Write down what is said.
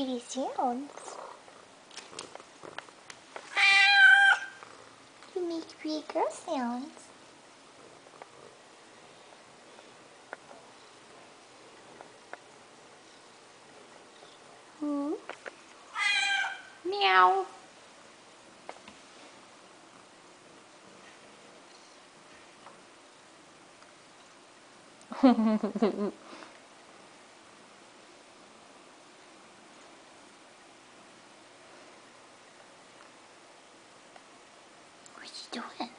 pretty sounds. You make pretty girl sounds. Hmm? Meow. What you doing?